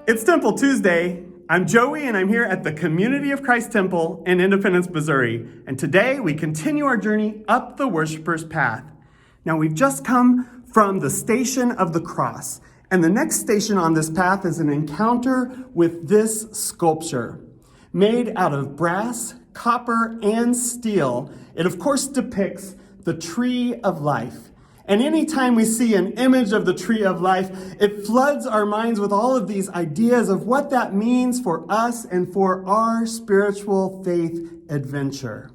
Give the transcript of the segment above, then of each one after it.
It's Temple Tuesday. I'm Joey, and I'm here at the Community of Christ Temple in Independence, Missouri. And today we continue our journey up the worshiper's path. Now, we've just come from the Station of the Cross, and the next station on this path is an encounter with this sculpture. Made out of brass, copper, and steel, it of course depicts the Tree of Life. And anytime we see an image of the Tree of Life, it floods our minds with all of these ideas of what that means for us and for our spiritual faith adventure.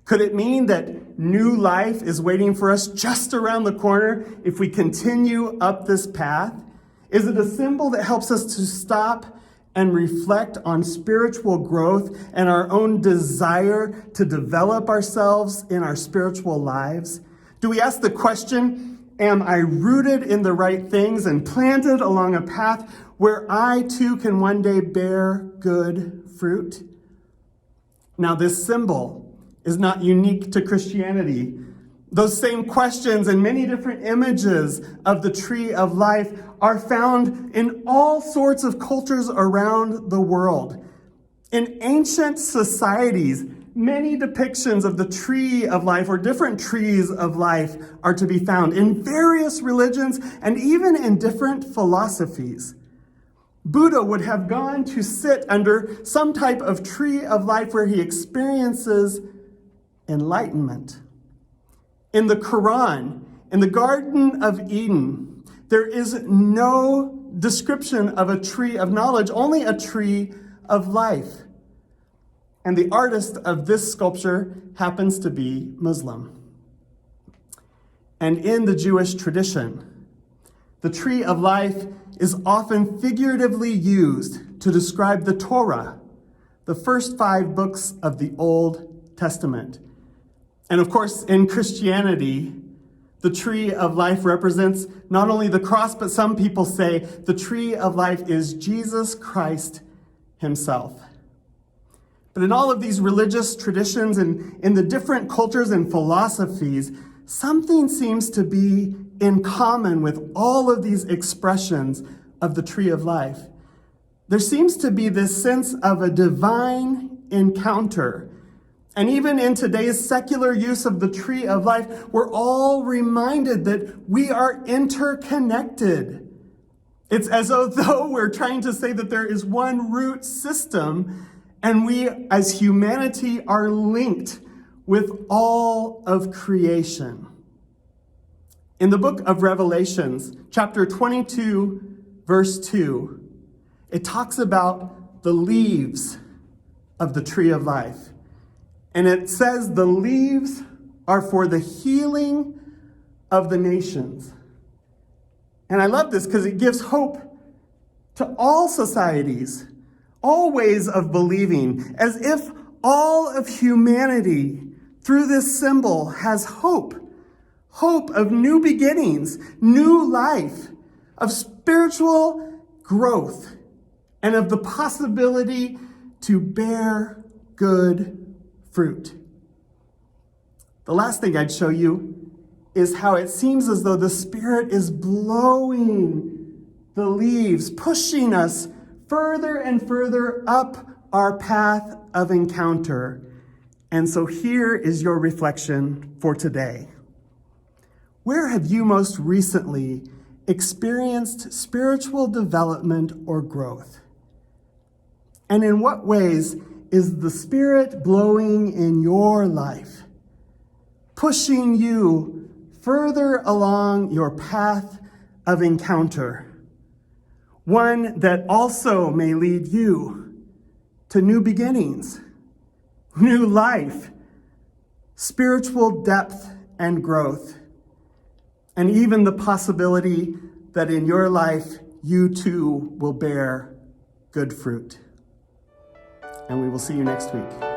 Could it mean that new life is waiting for us just around the corner if we continue up this path? Is it a symbol that helps us to stop and reflect on spiritual growth and our own desire to develop ourselves in our spiritual lives? Do we ask the question, am I rooted in the right things and planted along a path where I too can one day bear good fruit? Now, this symbol is not unique to Christianity. Those same questions and many different images of the Tree of Life are found in all sorts of cultures around the world. In ancient societies, many depictions of the Tree of Life or different trees of life are to be found in various religions and even in different philosophies. Buddha would have gone to sit under some type of tree of life where he experiences enlightenment. In the Quran, in the Garden of Eden, there is no description of a tree of knowledge, only a tree of life. And the artist of this sculpture happens to be Muslim. And in the Jewish tradition, the Tree of Life is often figuratively used to describe the Torah, the first 5 books of the Old Testament. And of course, in Christianity, the Tree of Life represents not only the cross, but some people say the Tree of Life is Jesus Christ himself. But in all of these religious traditions and in the different cultures and philosophies, something seems to be in common with all of these expressions of the Tree of Life. There seems to be this sense of a divine encounter. And even in today's secular use of the Tree of Life, we're all reminded that we are interconnected. It's as though we're trying to say that there is one root system, and we as humanity are linked with all of creation. In the book of Revelations, chapter 22, verse 2, it talks about the leaves of the Tree of Life. And it says the leaves are for the healing of the nations. And I love this because it gives hope to all societies, all ways of believing, as if all of humanity through this symbol has hope of new beginnings, new life, of spiritual growth, and of the possibility to bear good fruit. The last thing I'd show you is how it seems as though the Spirit is blowing the leaves, pushing us further and further up our path of encounter. And so here is your reflection for today. Where have you most recently experienced spiritual development or growth? And in what ways is the Spirit blowing in your life, pushing you further along your path of encounter? One that also may lead you to new beginnings, new life, spiritual depth and growth, and even the possibility that in your life you too will bear good fruit. And we will see you next week.